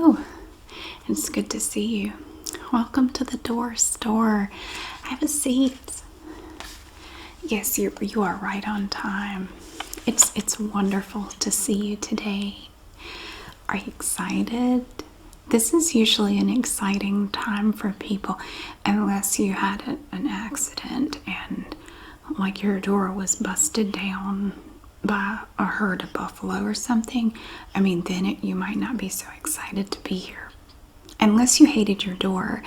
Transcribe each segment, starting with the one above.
Hello. It's good to see you. Welcome to the door store. Have a seat. Yes, you are right on time. It's wonderful to see you today. Are you excited? This is usually an exciting time for people unless you had an accident and like your door was busted down by a herd of buffalo or something. I mean, then you might not be so excited to be here. Unless you hated your door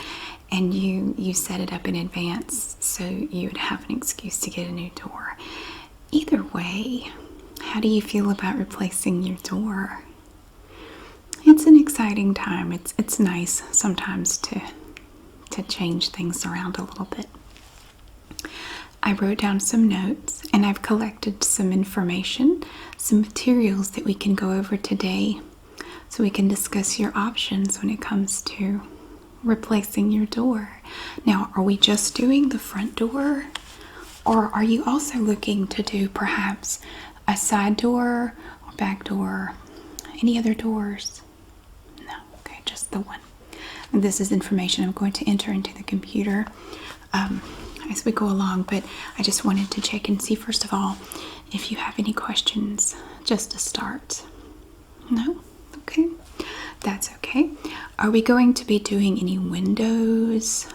and you set it up in advance so you would have an excuse to get a new door. Either way, how do you feel about replacing your door? It's an exciting time. It's nice sometimes to change things around a little bit. I wrote down some notes and I've collected some information, some materials that we can go over today so we can discuss your options when it comes to replacing your door. Now, are we just doing the front door, or are you also looking to do perhaps a side door or back door? Any other doors? No, okay, just the one. And this is information I'm going to enter into the computer as we go along, but I just wanted to check and see first of all if you have any questions just to start. No? Okay, that's okay. Are we going to be doing any windows,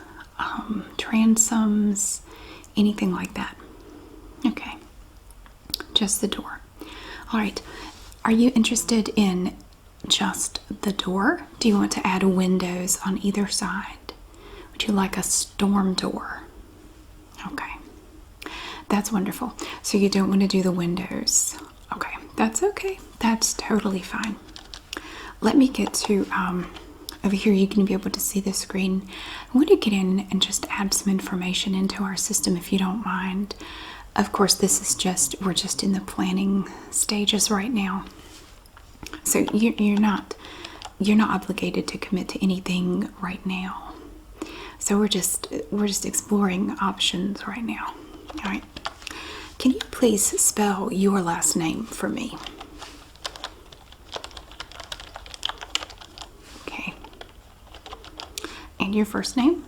transoms, anything like that? Okay, just the door. All right, are you interested in just the door? Do you want to add windows on either side? Would you like a storm door? Okay, that's wonderful. So you don't want to do the windows. Okay, that's okay. That's totally fine. Let me get to over here. You can be able to see the screen. I want to get in and just add some information into our system if you don't mind. Of course, this is we're just in the planning stages right now. So you're not obligated to commit to anything right now. So we're just exploring options right now. All right. Can you please spell your last name for me? Okay. And your first name?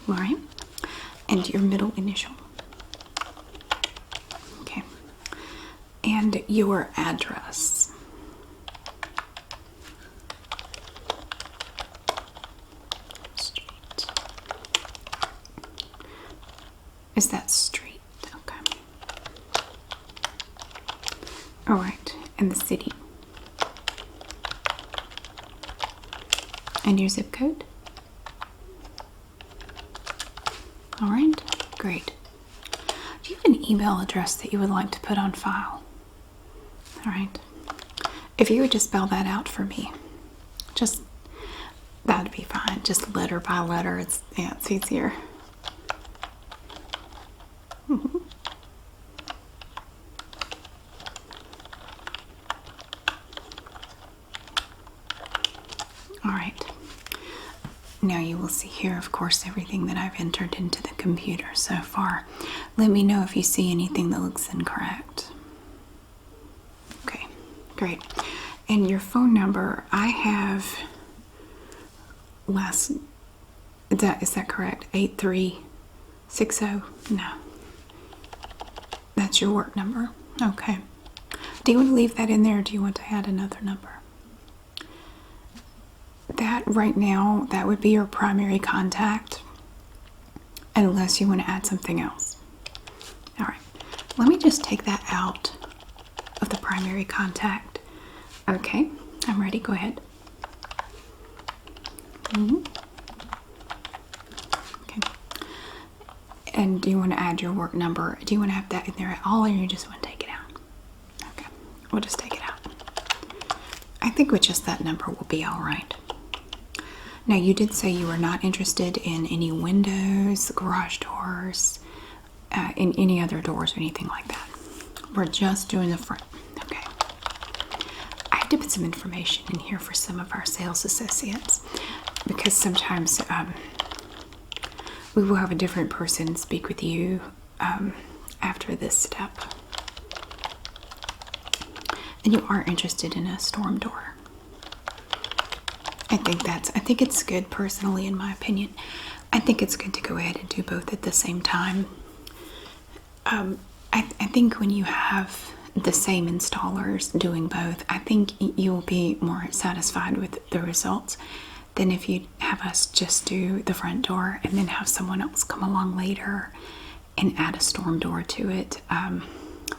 All right. And your middle initial? Okay. And your address? Is that street? Okay. All right. And the city. And your zip code? All right. Great. Do you have an email address that you would like to put on file? All right. If you would just spell that out for me, that'd be fine. Just letter by letter. It's easier. All right. Now you will see here, of course, everything that I've entered into the computer so far. Let me know if you see anything that looks incorrect. Okay, great. And your phone number, I have is that correct? 8360? No. That's your work number. Okay. Do you want to leave that in there, or do you want to add another number? That right now, that would be your primary contact, unless you want to add something else. All right. Let me just take that out of the primary contact. Okay. I'm ready. Go ahead. Okay. And do you want to add your work number? Do you want to have that in there at all, or you just want to take it out? Okay, we'll just take it out. I think with just that number will be all right. Now, you did say you were not interested in any windows, garage doors, in any other doors or anything like that. We're just doing the front. Okay. I have to put some information in here for some of our sales associates, because sometimes we will have a different person speak with you after this step. and you are interested in a storm door. I think it's good personally, in my opinion. I think it's good to go ahead and do both at the same time. I think when you have the same installers doing both, I think you'll be more satisfied with the results than if you have us just do the front door and then have someone else come along later and add a storm door to it.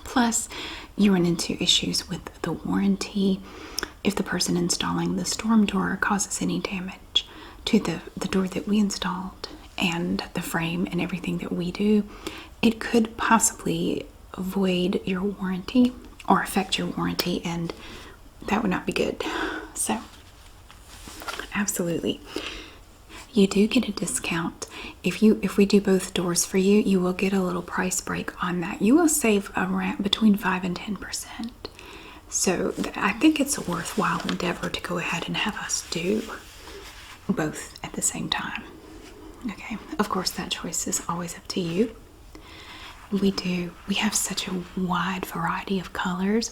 Plus, you run into issues with the warranty if the person installing the storm door causes any damage to the door that we installed and the frame and everything that we do. It could possibly void your warranty or affect your warranty, and that would not be good. So, absolutely. You do get a discount. If we do both doors for you, you will get a little price break on that. You will save around between 5 and 10%. So I think it's a worthwhile endeavor to go ahead and have us do both at the same time. Okay, of course that choice is always up to you. We have such a wide variety of colors.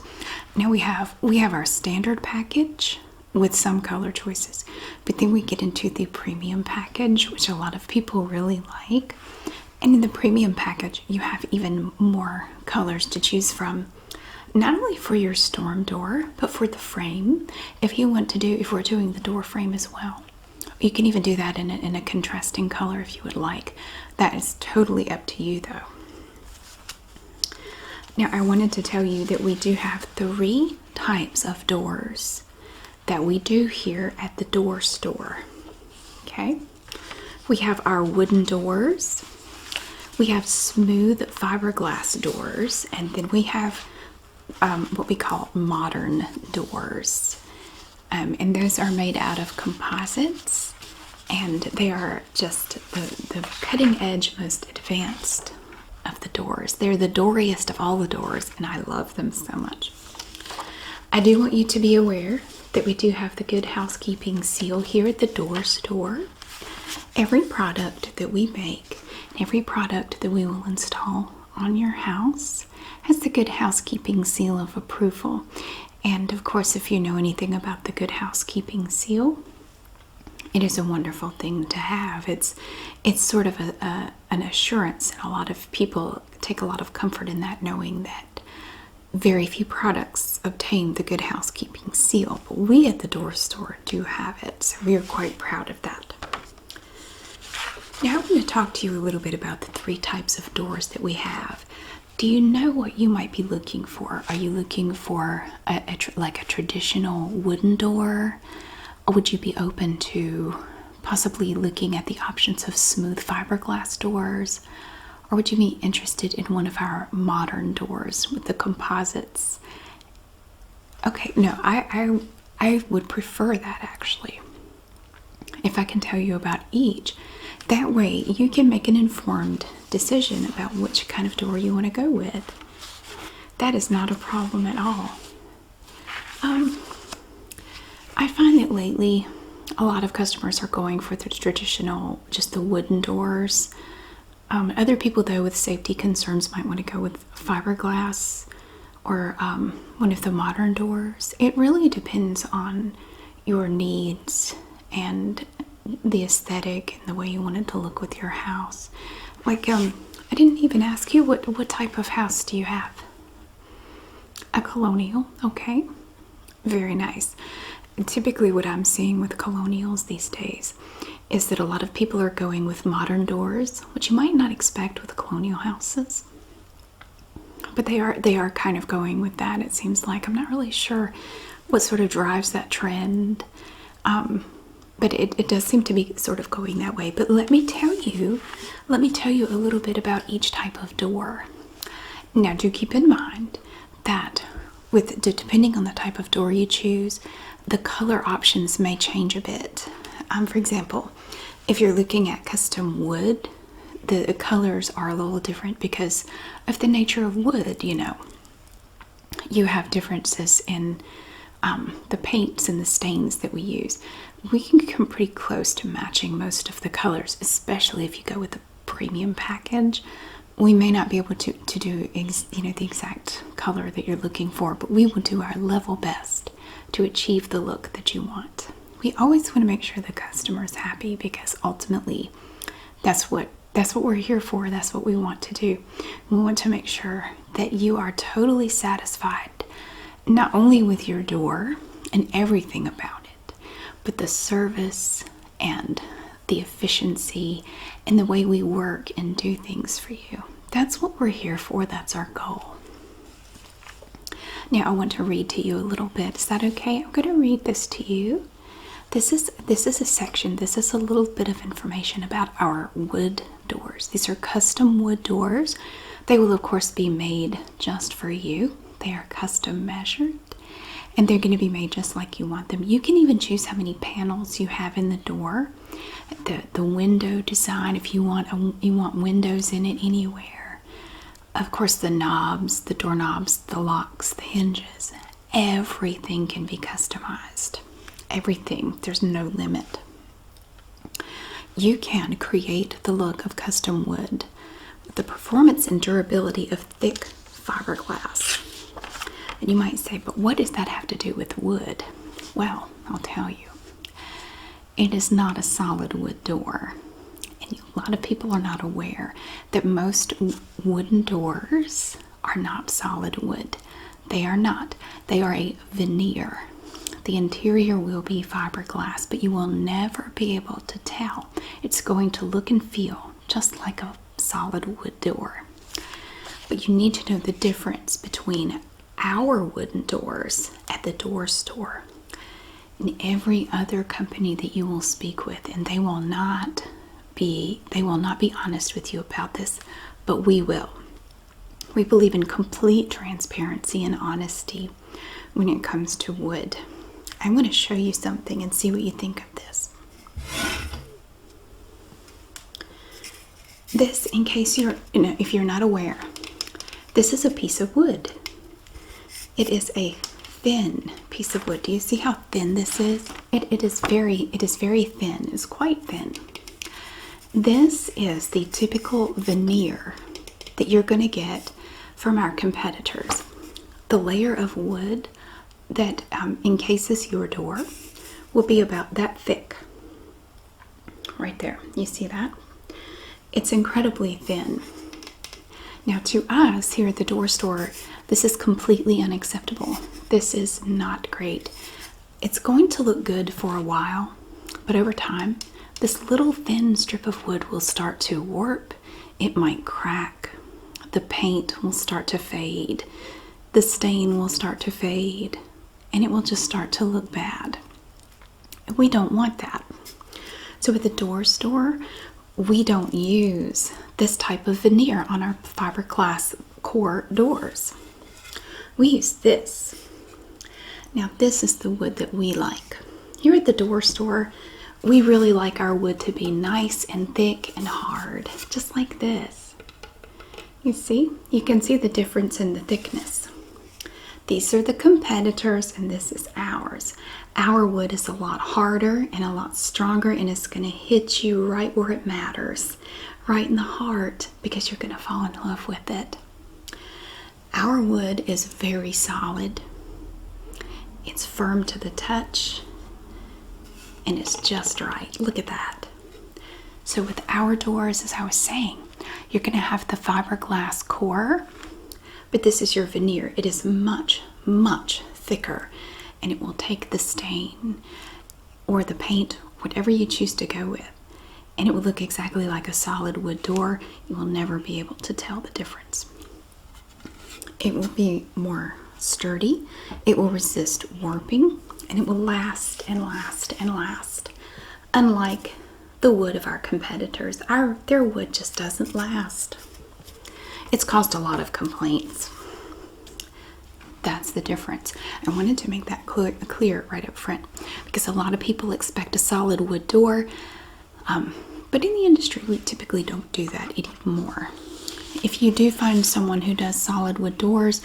Now we have our standard package with some color choices, but then we get into the premium package, which a lot of people really like. And in the premium package, you have even more colors to choose from, not only for your storm door, but for the frame. If we're doing the door frame as well, you can even do that in a contrasting color if you would like. That is totally up to you though. Now I wanted to tell you that we do have 3 types of doors that we do here at the door store. Okay, we have our wooden doors, we have smooth fiberglass doors, and then we have what we call modern doors, and those are made out of composites, and they are just the cutting edge, most advanced of the doors. They're the dooriest of all the doors, and I love them so much. I do want you to be aware that we do have the Good Housekeeping seal here at the door store. Every product that we make, every product that we will install on your house has the Good Housekeeping seal of approval. And of course, if you know anything about the Good Housekeeping seal, it is a wonderful thing to have. It's sort of an assurance, and a lot of people take a lot of comfort in that, knowing that very few products obtain the Good Housekeeping seal, but we at the door store do have it, so we are quite proud of that. Now I want to talk to you a little bit about the 3 types of doors that we have. Do you know what you might be looking for? Are you looking for like a traditional wooden door? Or would you be open to possibly looking at the options of smooth fiberglass doors? Or would you be interested in one of our modern doors with the composites? Okay, no, I would prefer that actually. If I can tell you about each, that way you can make an informed decision about which kind of door you want to go with. That is not a problem at all. I find that lately a lot of customers are going for the traditional, just the wooden doors. Other people though with safety concerns might want to go with fiberglass or one of the modern doors. It really depends on your needs and the aesthetic and the way you want it to look with your house. Like, I didn't even ask you, what type of house do you have? A colonial, okay. Very nice. Typically what I'm seeing with colonials these days is that a lot of people are going with modern doors, which you might not expect with colonial houses. But they are kind of going with that, it seems like. I'm not really sure what sort of drives that trend. But it does seem to be sort of going that way. But let me tell you a little bit about each type of door. Now do keep in mind that depending on the type of door you choose, the color options may change a bit. For example, if you're looking at custom wood, the colors are a little different because of the nature of wood, you know. You have differences in the paints and the stains that we use. We can come pretty close to matching most of the colors, especially if you go with the premium package. we may not be able to do the exact color that you're looking for, but we will do our level best to achieve the look that you want. We always want to make sure the customer is happy, because ultimately that's what we're here for. That's what we want to do. We want to make sure that you are totally satisfied, not only with your door and everything about it, but the service and the efficiency and the way we work and do things for you. That's what we're here for. That's our goal. Now I want to read to you a little bit. Is that okay? I'm going to read this to you. This is a section. This is a little bit of information about our wood doors. These are custom wood doors. They will of course be made just for you. They are custom measured, and they're going to be made just like you want them. You can even choose how many panels you have in the door. The window design, if you want windows in it anywhere. Of course, the knobs, the doorknobs, the locks, the hinges, everything can be customized. Everything. There's no limit. You can create the look of custom wood with the performance and durability of thick fiberglass. And you might say, but what does that have to do with wood? Well, I'll tell you. It is not a solid wood door. And a lot of people are not aware that most wooden doors are not solid wood. They are not. They are a veneer. The interior will be fiberglass, but you will never be able to tell. It's going to look and feel just like a solid wood door. But you need to know the difference between our wooden doors at the door store and every other company that you will speak with, and they will not be honest with you about this, but we will. We believe in complete transparency and honesty when it comes to wood. I'm going to show you something and see what you think of this. This, in case if you're not aware, this is a piece of wood. It is a thin piece of wood. Do you see how thin this is? It is very thin. It's quite thin. This is the typical veneer that you're going to get from our competitors. The layer of wood that encases your door will be about that thick. Right there. You see that? It's incredibly thin. Now, to us here at the door store, this is completely unacceptable. This is not great. It's going to look good for a while, but over time, this little thin strip of wood will start to warp. It might crack. The paint will start to fade. The stain will start to fade, and it will just start to look bad. We don't want that. So at the door store, we don't use this type of veneer on our fiberglass core doors. We use this. Now this is the wood that we like. Here at the door store, we really like our wood to be nice and thick and hard, just like this. You see? You can see the difference in the thickness. These are the competitors and this is ours. Our wood is a lot harder and a lot stronger, and it's going to hit you right where it matters, right in the heart, because you're going to fall in love with it. Our wood is very solid. It's firm to the touch, and it's just right. Look at that. So with our doors, as I was saying, you're going to have the fiberglass core, but this is your veneer. It is much, much thicker, and it will take the stain or the paint, whatever you choose to go with, and it will look exactly like a solid wood door. You will never be able to tell the difference. It will be more sturdy, it will resist warping, and it will last and last and last. Unlike the wood of our competitors, their wood just doesn't last. It's caused a lot of complaints. That's the difference. I wanted to make that clear right up front, because a lot of people expect a solid wood door, but in the industry we typically don't do that anymore. If you do find someone who does solid wood doors,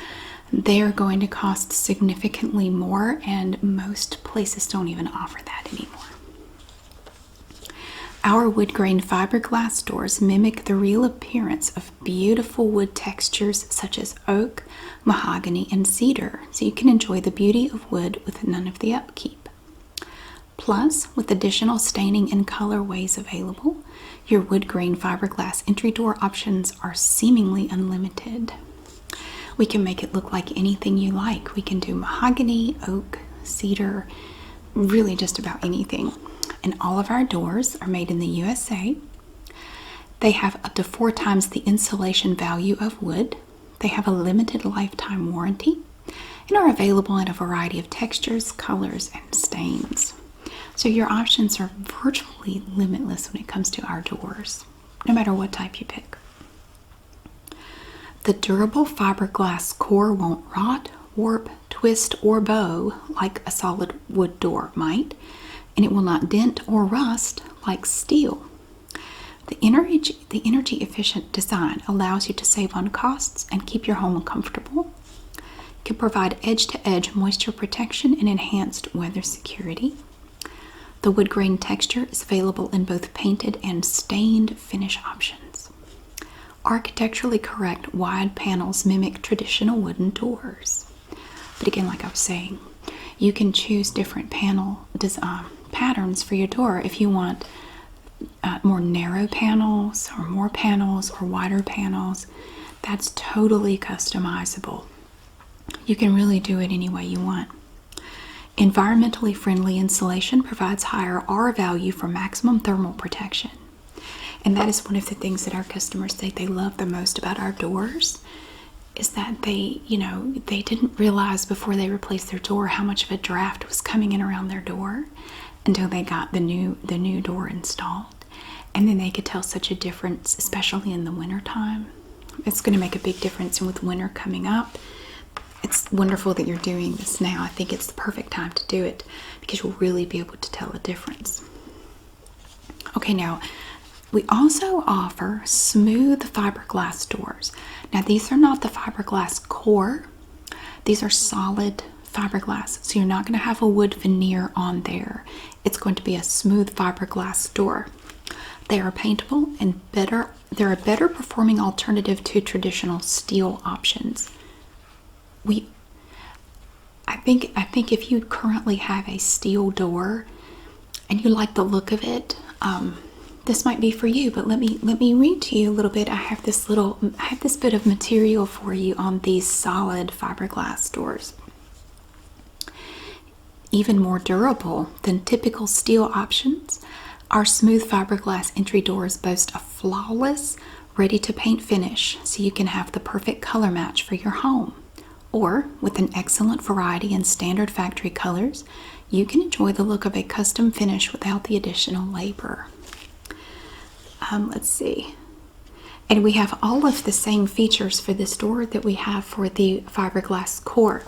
they are going to cost significantly more, and most places don't even offer that anymore. Our wood grain fiberglass doors mimic the real appearance of beautiful wood textures such as oak, mahogany, and cedar, so you can enjoy the beauty of wood with none of the upkeep. Plus, with additional staining and colorways available, your wood grain fiberglass entry door options are seemingly unlimited. We can make it look like anything you like. We can do mahogany, oak, cedar, really just about anything. And all of our doors are made in the USA. They have up to 4 times the insulation value of wood. They have a limited lifetime warranty and are available in a variety of textures, colors, and stains. So your options are virtually limitless when it comes to our doors, no matter what type you pick. The durable fiberglass core won't rot, warp, twist, or bow like a solid wood door might, and it will not dent or rust like steel. The energy efficient design allows you to save on costs and keep your home comfortable. It can provide edge-to-edge moisture protection and enhanced weather security. The wood grain texture is available in both painted and stained finish options. Architecturally correct wide panels mimic traditional wooden doors. But again, like I was saying, you can choose different panel patterns for your door if you want more narrow panels or more panels or wider panels. That's totally customizable. You can really do it any way you want. Environmentally friendly insulation provides higher R value for maximum thermal protection. And that is one of the things that our customers say they love the most about our doors, is that they didn't realize before they replaced their door how much of a draft was coming in around their door until they got the new door installed. And then they could tell such a difference, especially in the winter time. It's going to make a big difference. And with winter coming up, it's wonderful that you're doing this now. I think it's the perfect time to do it because you'll really be able to tell a difference. Okay, now we also offer smooth fiberglass doors. Now these are not the fiberglass core. These are solid fiberglass. So you're not going to have a wood veneer on there. It's going to be a smooth fiberglass door. They are paintable and they're a better performing alternative to traditional steel options. I think if you currently have a steel door and you like the look of it, this might be for you. But let me read to you a little bit. I have this bit of material for you on these solid fiberglass doors. Even more durable than typical steel options, our smooth fiberglass entry doors boast a flawless, ready-to-paint finish, so you can have the perfect color match for your home. Or, with an excellent variety in standard factory colors, you can enjoy the look of a custom finish without the additional labor. Let's see. And we have all of the same features for this door that we have for the fiberglass core.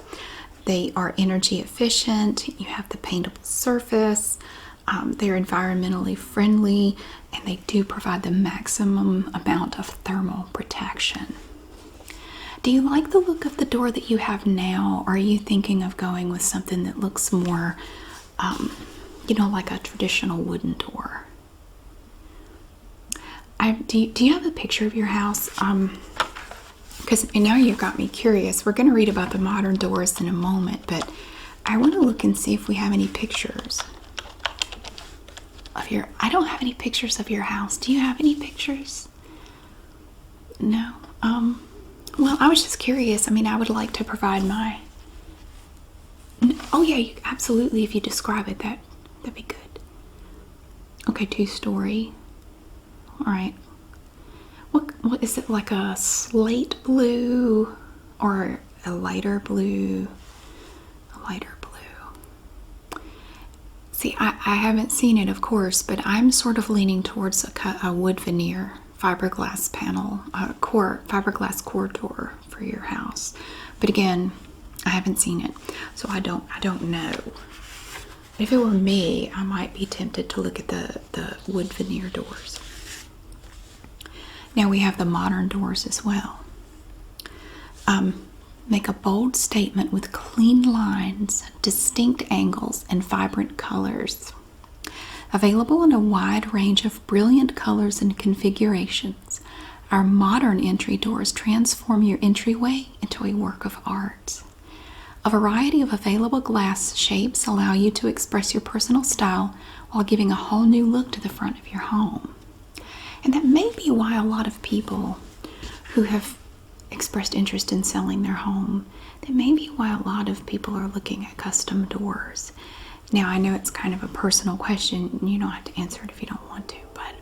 They are energy efficient, you have the paintable surface, they're environmentally friendly, and they do provide the maximum amount of thermal protection. Do you like the look of the door that you have now, or are you thinking of going with something that looks more, like a traditional wooden door? Do you have a picture of your house? Because now you've got me curious. We're going to read about the modern doors in a moment, but I want to look and see if we have any pictures of your... I don't have any pictures of your house. Do you have any pictures? No. Well, I was just curious. I mean, I would like to provide my... Oh, yeah, absolutely. If you describe it, that'd be good. Okay, 2-story. All right. What is it, like a slate blue or a lighter blue? A lighter blue. See, I haven't seen it, of course, but I'm sort of leaning towards a wood veneer fiberglass panel, fiberglass core door for your house. But again, I haven't seen it, so I don't know. If it were me, I might be tempted to look at the wood veneer doors. Now we have the modern doors as well. Make a bold statement with clean lines, distinct angles, and vibrant colors. Available in a wide range of brilliant colors and configurations, our modern entry doors transform your entryway into a work of art. A variety of available glass shapes allow you to express your personal style while giving a whole new look to the front of your home. And that may be why a lot of people who have expressed interest in selling their home, that may be why a lot of people are looking at custom doors. Now, I know it's kind of a personal question, and you don't have to answer it if you don't want to, but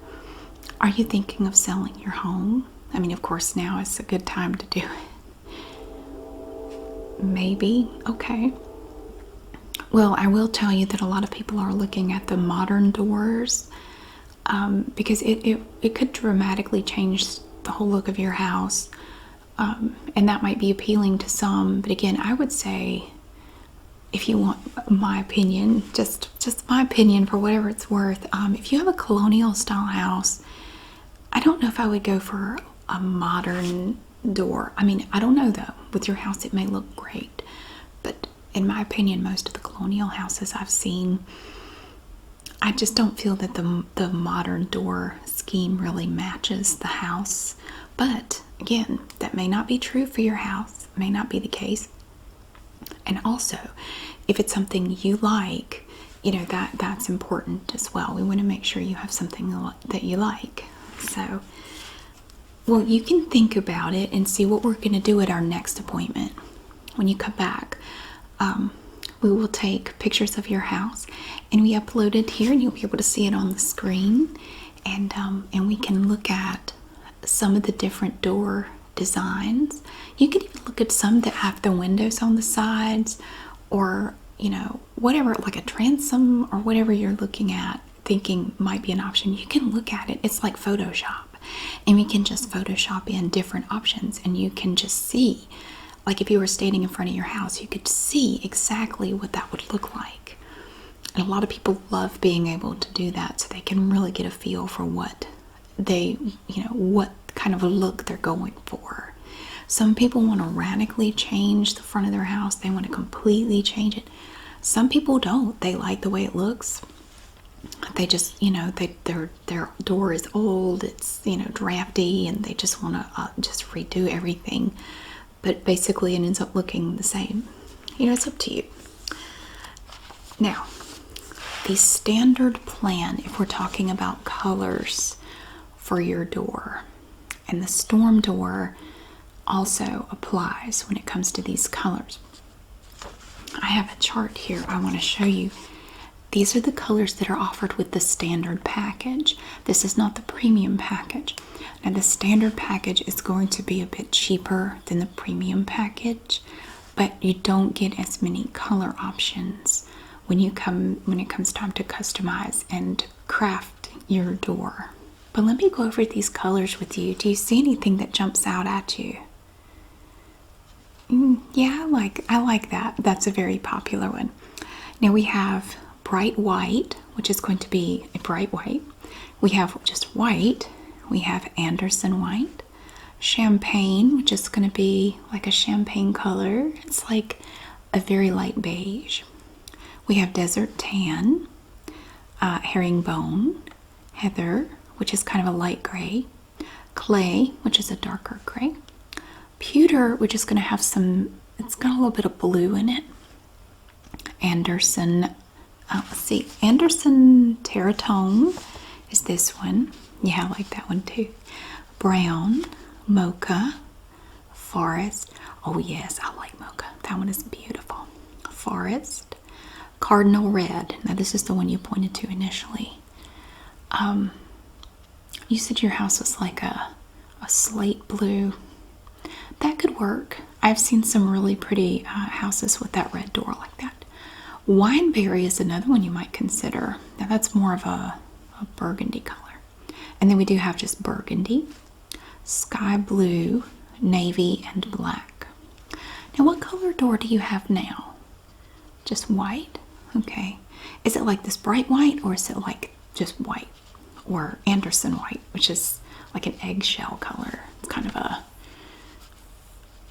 are you thinking of selling your home? I mean, of course, now is a good time to do it. Maybe. Okay. Well, I will tell you that a lot of people are looking at the modern doors because it could dramatically change the whole look of your house. And that might be appealing to some. But again, I would say, if you want my opinion, just my opinion for whatever it's worth, if you have a colonial style house, I don't know if I would go for a modern door. I mean, I don't know though. With your house, it may look great. But in my opinion, most of the colonial houses I've seen, I just don't feel that the modern door scheme really matches the house. But again, that may not be true for your house. It may not be the case. And also, if it's something you like, you know, that's important as well. We want to make sure you have something that you like. So, well, you can think about it and see what we're going to do at our next appointment. When you come back, we will take pictures of your house and we upload it here, and you'll be able to see it on the screen. And we can look at some of the different door designs. You can even look at some that have the windows on the sides, or you know, whatever, like a transom or whatever you're looking at thinking might be an option. You can look at it. It's like Photoshop, and we can just Photoshop in different options, and you can just see, like if you were standing in front of your house, you could see exactly what that would look like. And a lot of people love being able to do that, so they can really get a feel for what they, you know, what kind of a look they're going for. Some people want to radically change the front of their house. They want to completely change it. Some people don't. They like the way it looks. They just, you know, their door is old. It's, you know, drafty, and they just want to just redo everything. But basically, it ends up looking the same. You know, it's up to you. Now, the standard plan, if we're talking about colors for your door, and the storm door also applies when it comes to these colors. I have a chart here I want to show you. These are the colors that are offered with the standard package. This is not the premium package. Now, the standard package is going to be a bit cheaper than the premium package, but you don't get as many color options when it comes time to customize and craft your door. But let me go over these colors with you. Do you see anything that jumps out at you? Yeah, I like that. That's a very popular one. Now we have bright white, which is going to be a bright white. We have just white. We have Anderson white. Champagne, which is going to be like a champagne color. It's like a very light beige. We have desert tan, herringbone, heather, which is kind of a light gray, clay, which is a darker gray, pewter, which is going to have it's got a little bit of blue in it, Anderson, Anderson Terratone is this one. Yeah, I like that one too. Brown, mocha, forest. Oh yes, I like mocha. That one is beautiful. Forest, cardinal red. Now this is the one you pointed to initially. You said your house was like a slate blue. That could work. I've seen some really pretty houses with that red door like that. Wineberry is another one you might consider. Now that's more of a burgundy color. And then we do have just burgundy, sky blue, navy, and black. Now what color door do you have now? Just white? Okay. Is it like this bright white, or is it like just white? Or Anderson white, which is like an eggshell color. It's kind of a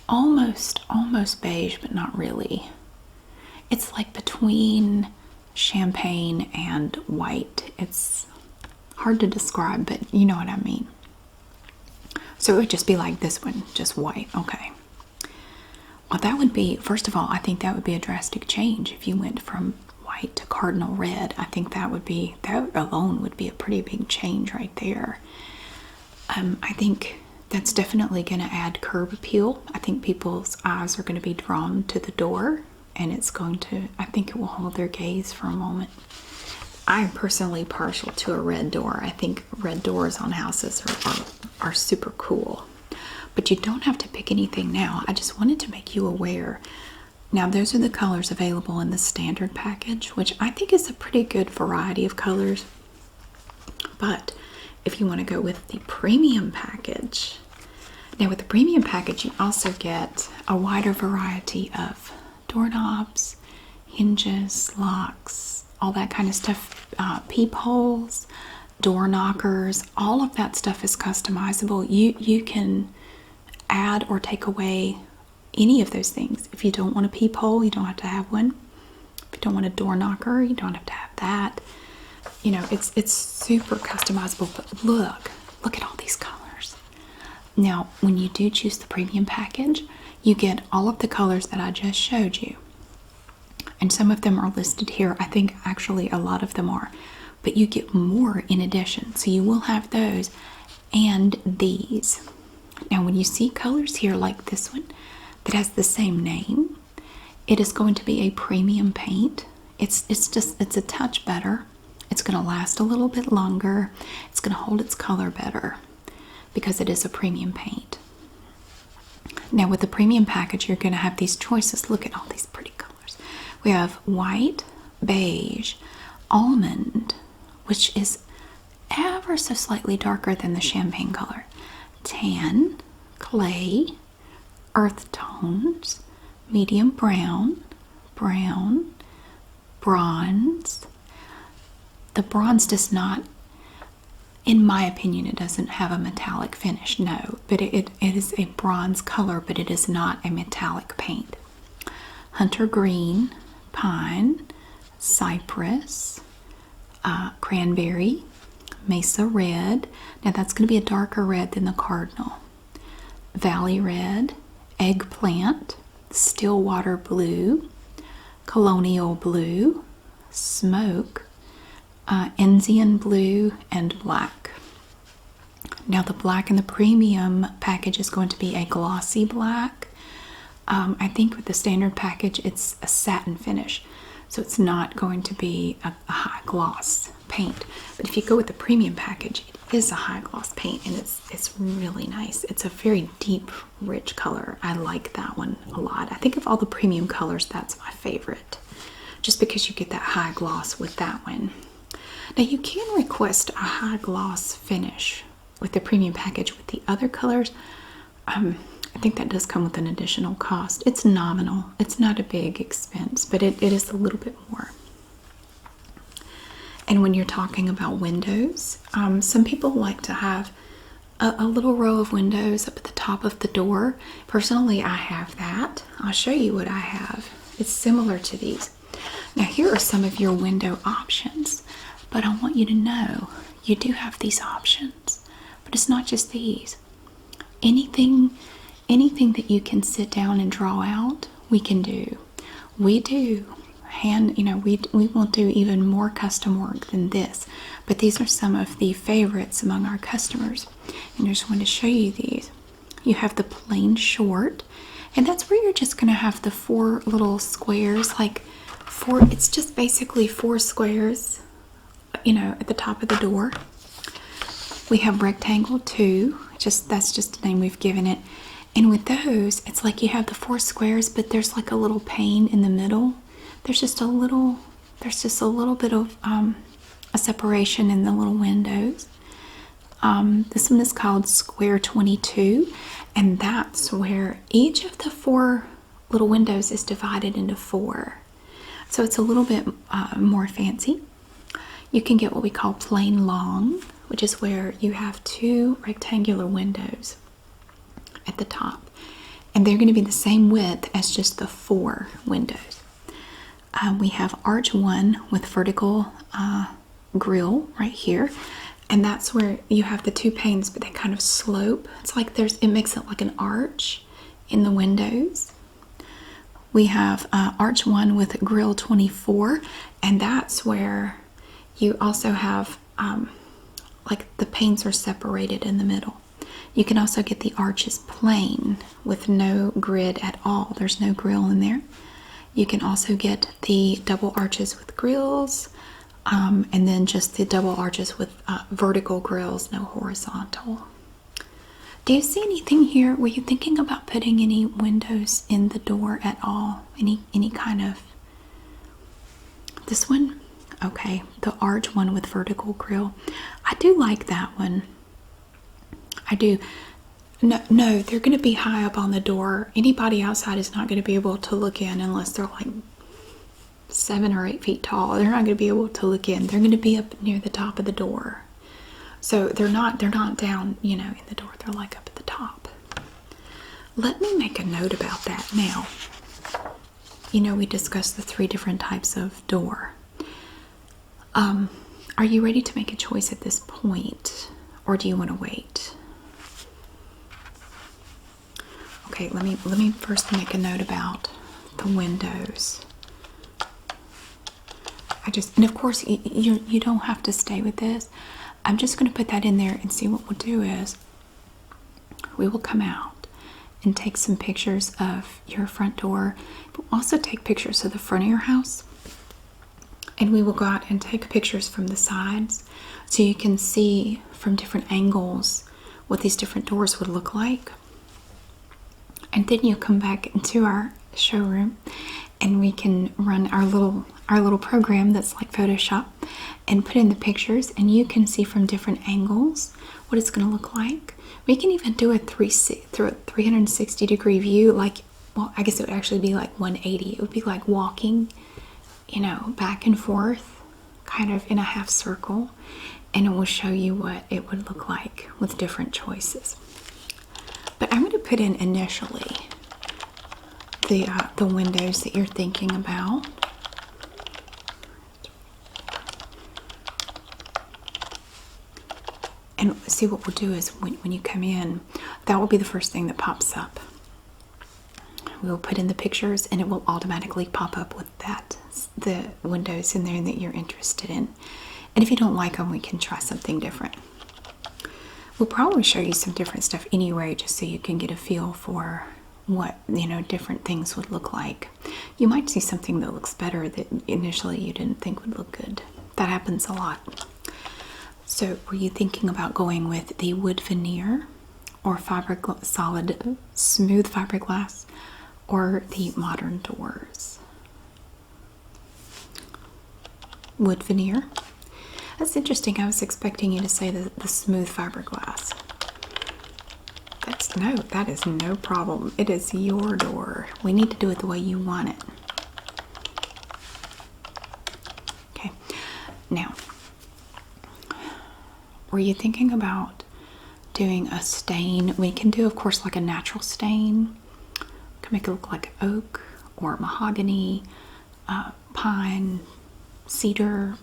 almost beige, but not really. It's like between champagne and white. It's hard to describe, but you know what I mean. So it would just be like this one, just white. Okay. Well, that would be, first of all, I think that would be a drastic change if you went from white to cardinal red. I think that alone would be a pretty big change right there. I think that's definitely going to add curb appeal. I think people's eyes are going to be drawn to the door, and I think it will hold their gaze for a moment. I'm personally partial to a red door. I think red doors on houses are super cool. But you don't have to pick anything now. I just wanted to make you aware. Now, those are the colors available in the standard package, which I think is a pretty good variety of colors. But if you want to go with the premium package, now with the premium package, you also get a wider variety of doorknobs, hinges, locks, all that kind of stuff, peepholes, door knockers. All of that stuff is customizable. You can add or take away any of those things. If you don't want a peephole, you don't have to have one. If you don't want a door knocker, you don't have to have that. You know, it's super customizable. But look at all these colors. Now, when you do choose the premium package, you get all of the colors that I just showed you. And some of them are listed here. I think actually a lot of them are. But you get more in addition. So you will have those and these. Now, when you see colors here like this one that has the same name, it is going to be a premium paint. It's a touch better. It's going to last a little bit longer. It's going to hold its color better because it is a premium paint. Now, with the premium package, you're going to have these choices. Look at all these pretty colors. We have white, beige, almond, which is ever so slightly darker than the champagne color, tan, clay, earth tones, medium brown, brown, bronze. The bronze does not, in my opinion, it doesn't have a metallic finish, no, but it is a bronze color, but it is not a metallic paint. Hunter green, pine, cypress, cranberry, mesa red. Now that's going to be a darker red than the cardinal. Valley red, eggplant, stillwater blue, colonial blue, smoke, Enzian blue, and black. Now the black in the premium package is going to be a glossy black. I think with the standard package it's a satin finish, so it's not going to be a high gloss paint. But if you go with the premium package, it is a high gloss paint, and it's really nice. It's a very deep, rich color. I like that one a lot. I think of all the premium colors, that's my favorite, just because you get that high gloss with that one. Now you can request a high gloss finish with the premium package. With the other colors, I think that does come with an additional cost. It's nominal. It's not a big expense, but it is a little bit more. And when you're talking about windows, some people like to have a little row of windows up at the top of the door. Personally, I have that. I'll show you what I have. It's similar to these. Now here are some of your window options, but I want you to know you do have these options. But it's not just these. Anything that you can sit down and draw out, we can do. We do. We will do even more custom work than this, but these are some of the favorites among our customers, and I just want to show you these. You have the plain short, and that's where you're just going to have the 4 little squares, it's just basically 4 squares, at the top of the door. We have rectangle 2, that's just the name we've given it, and with those, it's like you have the 4 squares, but there's like a little pane in the middle. There's just a little bit of a separation in the little windows. This one is called Square 22, and that's where each of the 4 little windows is divided into 4. So it's a little bit more fancy. You can get what we call plain long, which is where you have 2 rectangular windows at the top, and they're going to be the same width as just the 4 windows. We have arch 1 with vertical grill right here. And that's where you have the 2 panes, but they kind of slope. It's like it makes it like an arch in the windows. We have arch 1 with grill 24, and that's where you also have like the panes are separated in the middle. You can also get the arches plain with no grid at all. There's no grill in there. You can also get the double arches with grills, and then just the double arches with vertical grills, no horizontal. Do you see anything here? Were you thinking about putting any windows in the door at all? Any kind of... This one? Okay, the arch one with vertical grill. I do like that one. I do. No, they're going to be high up on the door. Anybody outside is not going to be able to look in unless they're like 7 or 8 feet tall. They're not going to be able to look in. They're going to be up near the top of the door. So they're not down, in the door. They're like up at the top. Let me make a note about that now. We discussed the 3 different types of door. Are you ready to make a choice at this point, or do you want to wait? Okay, let me first make a note about the windows. And of course, you don't have to stay with this. I'm just going to put that in there and see what we'll do is we will come out and take some pictures of your front door. We'll also take pictures of the front of your house. And we will go out and take pictures from the sides so you can see from different angles what these different doors would look like. And then you'll come back into our showroom and we can run our little program that's like Photoshop and put in the pictures, and you can see from different angles what it's going to look like. We can even do a 360 degree view, like, well, I guess it would actually be like 180. It would be like walking, back and forth, kind of in a half circle, and it will show you what it would look like with different choices. But I'm going to put in initially the windows that you're thinking about. And see, what we'll do is when you come in, that will be the first thing that pops up. We'll put in the pictures and it will automatically pop up with the windows in there that you're interested in. And if you don't like them, we can try something different. We'll probably show you some different stuff anyway, just so you can get a feel for what different things would look like. You might see something that looks better that initially you didn't think would look good. That happens a lot. So were you thinking about going with the wood veneer or solid smooth fiberglass, or the modern doors? Wood veneer. That's interesting. I was expecting you to say the smooth fiberglass. That is no problem. It is your door. We need to do it the way you want it. Okay. Now, were you thinking about doing a stain? We can do, of course, like a natural stain. We can make it look like oak or mahogany, pine, cedar,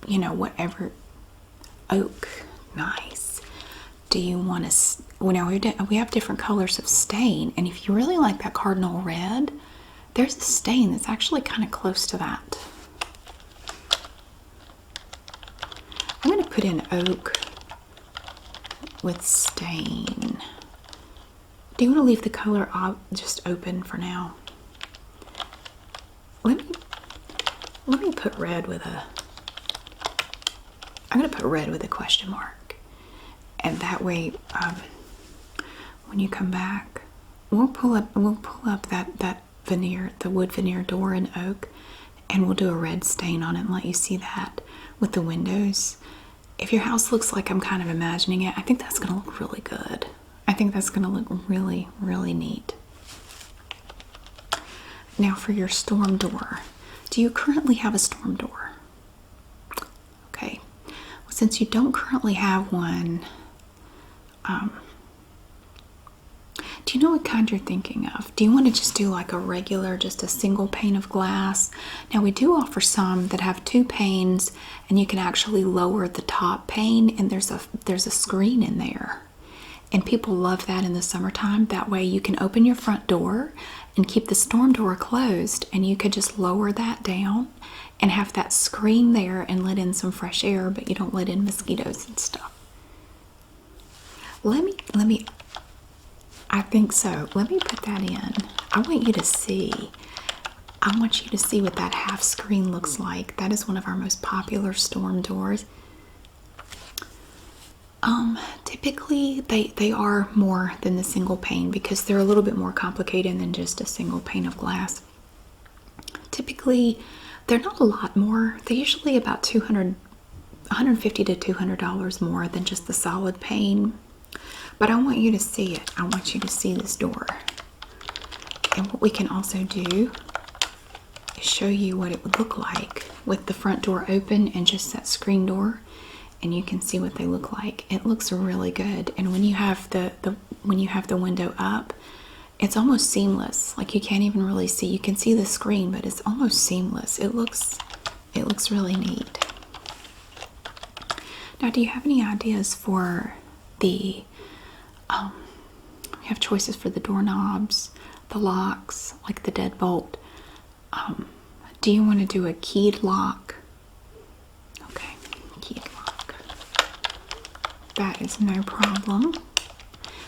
whatever. Oak. Nice. Do you want to... we have different colors of stain, and if you really like that cardinal red, there's a stain that's actually kind of close to that. I'm going to put in oak with stain. Do you want to leave the color just open for now? Let me put red with a... I'm going to put red with a question mark. And that way, when you come back, we'll pull up that veneer, the wood veneer door in oak, and we'll do a red stain on it and let you see that with the windows. If your house looks like I'm kind of imagining it, I think that's going to look really good. I think that's going to look really, really neat. Now for your storm door. Do you currently have a storm door? Okay. Well, since you don't currently have one, Do you know what kind you're thinking of? Do you want to just do like a regular, just a single pane of glass? Now we do offer some that have two panes, and you can actually lower the top pane, and there's a screen in there. And people love that in the summertime. That way you can open your front door and keep the storm door closed, and you could just lower that down and have that screen there and let in some fresh air, but you don't let in mosquitoes and stuff. Let me, I think so. Let me put that in. I want you to see. I want you to see what that half screen looks like. That is one of our most popular storm doors. Typically they are more than the single pane because they're a little bit more complicated than just a single pane of glass. Typically, they're not a lot more. They're usually about $150 to $200 more than just the solid pane. But I want you to see it. I want you to see this door. And what we can also do is show you what it would look like with the front door open and just that screen door. And you can see what they look like. It looks really good. And when you have the window up, it's almost seamless. Like you can't even really see. You can see the screen, but it's almost seamless. It looks really neat. Now, do you have any ideas for the we have choices for the doorknobs, the locks, like the deadbolt. Do you want to do a keyed lock? Okay, keyed lock. That is no problem.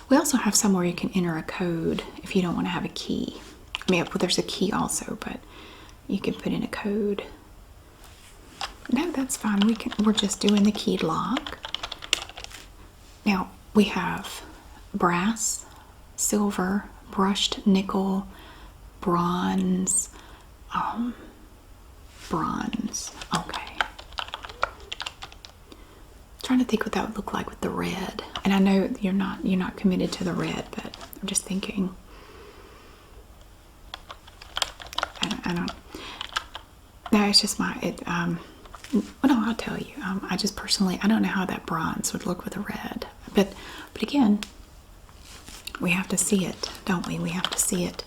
We also have some where you can enter a code if you don't want to have a key. I mean, well, there's a key also, but you can put in a code. No, that's fine. We're just doing the keyed lock. Now, we have brass, silver, brushed nickel, bronze, bronze. Okay. Trying to think what that would look like with the red. And I know you're not committed to the red, but I'm just thinking. I don't. No, it's just well, no, I'll tell you. I just personally, I don't know how that bronze would look with a red. But again, we have to see it, don't we? We have to see it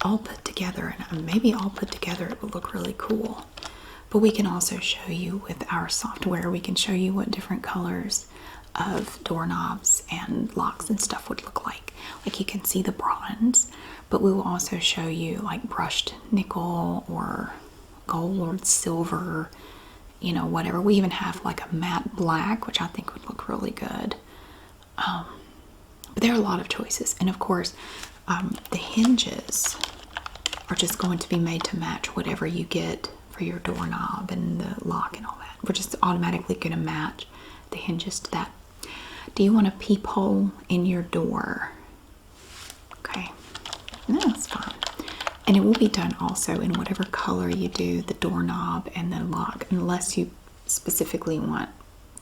all put together, and maybe all put together it will look really cool. But we can also show you with our software, we can show you what different colors of doorknobs and locks and stuff would look like. Like you can see the bronze, but we will also show you like brushed nickel or gold or silver, you know, whatever. We even have like a matte black, which I think would look really good. But there are a lot of choices, and of course the hinges are just going to be made to match whatever you get for your doorknob and the lock and all that. We're just automatically going to match the hinges to that. Do you want a peephole in your door? Okay, no, that's fine. And it will be done also in whatever color you do the doorknob and the lock, unless you specifically want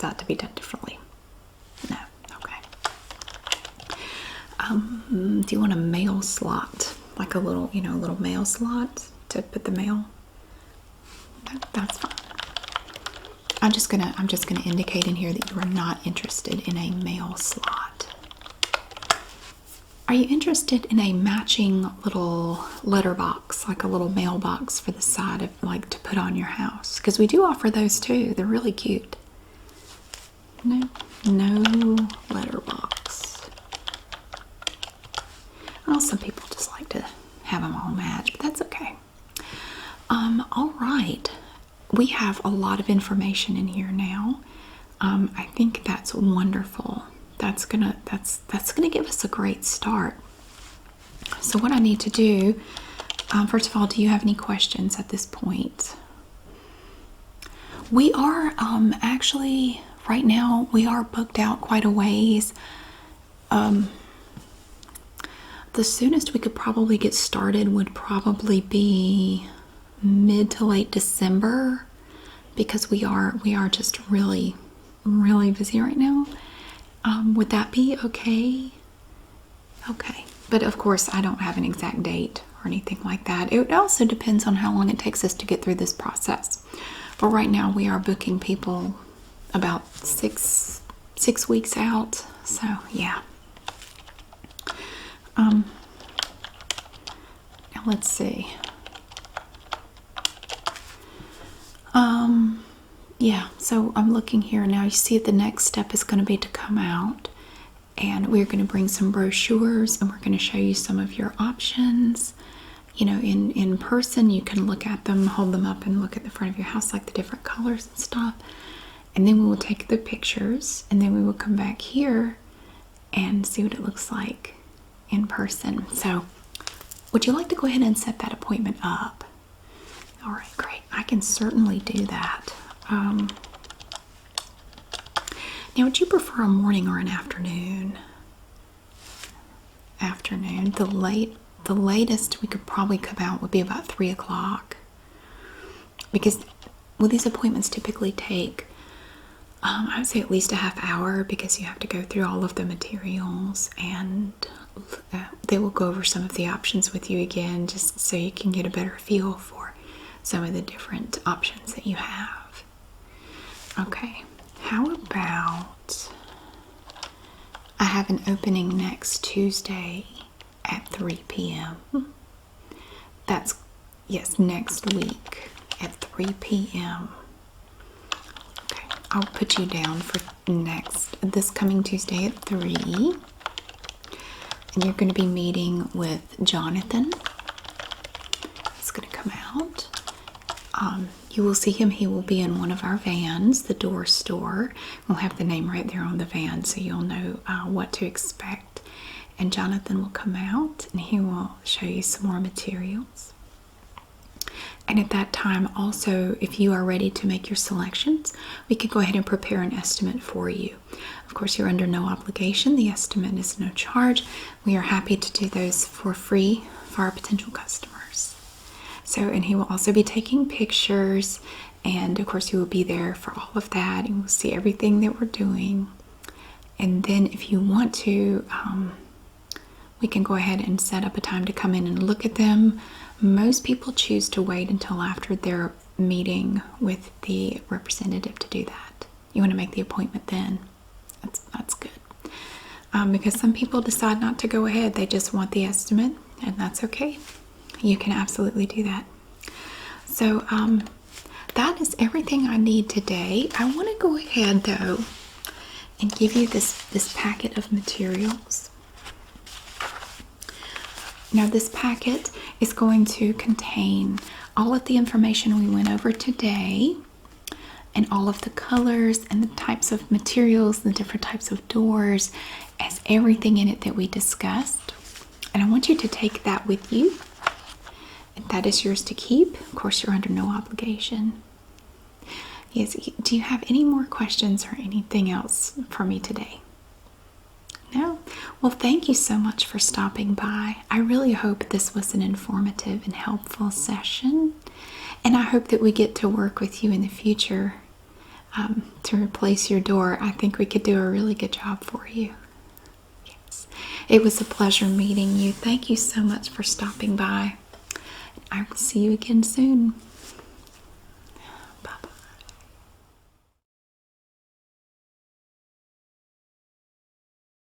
that to be done differently. No, okay. Do you want a mail slot, like a little, you know, little mail slot to put the mail? That's fine. I'm just gonna indicate in here that you are not interested in a mail slot. Are you interested in a matching little letterbox, like a little mailbox for the side of, like, to put on your house? Because we do offer those too. They're really cute. No letterbox. Well, some people just like to have them all matched, but that's okay. All right. We have a lot of information in here now. I think that's wonderful. That's gonna give us a great start. So what I need to do, first of all, do you have any questions at this point? We are actually right now we are booked out quite a ways. The soonest we could probably get started would probably be mid to late December, because we are just really busy right now. Would that be okay? Okay, but of course I don't have an exact date or anything like that. It also depends on how long it takes us to get through this process. But right now we are booking people about six weeks out. So yeah. Now let's see. Yeah, so I'm looking here now. You see the next step is going to be to come out, and we're going to bring some brochures, and we're going to show you some of your options. You know, in person, you can look at them, hold them up, and look at the front of your house, like the different colors and stuff. And then we will take the pictures, and then we will come back here and see what it looks like in person. So, would you like to go ahead and set that appointment up? All right, great. I can certainly do that. Now, would you prefer a morning or an afternoon? Afternoon. The latest we could probably come out would be about 3 o'clock. Because, well, these appointments typically take, I would say at least a half hour, because you have to go through all of the materials, and they will go over some of the options with you again, just so you can get a better feel for some of the different options that you have. Okay, how about I have an opening next Tuesday at 3 p.m. That's, yes, next week at 3 p.m. Okay, I'll put you down for this coming Tuesday at 3. And you're going to be meeting with Jonathan. It's going to come out. You will see him. He will be in one of our vans, the Door Store. We'll have the name right there on the van, so you'll know what to expect. And Jonathan will come out, and he will show you some more materials. And at that time, also, if you are ready to make your selections, we could go ahead and prepare an estimate for you. Of course, you're under no obligation. The estimate is no charge. We are happy to do those for free for our potential customers. So, and he will also be taking pictures, and of course, he will be there for all of that. You will see everything that we're doing. And then if you want to, we can go ahead and set up a time to come in and look at them. Most people choose to wait until after their meeting with the representative to do that. You want to make the appointment then. That's good. Because some people decide not to go ahead. They just want the estimate, and that's okay. You can absolutely do that. So that is everything I need today. I want to go ahead, though, and give you this packet of materials. Now, this packet is going to contain all of the information we went over today, and all of the colors and the types of materials, the different types of doors, as everything in it that we discussed. And I want you to take that with you. And that is yours to keep. Of course, you're under no obligation. Yes, do you have any more questions or anything else for me today? No? Well, thank you so much for stopping by. I really hope this was an informative and helpful session. And I hope that we get to work with you in the future to replace your door. I think we could do a really good job for you. Yes. It was a pleasure meeting you. Thank you so much for stopping by. I will see you again soon.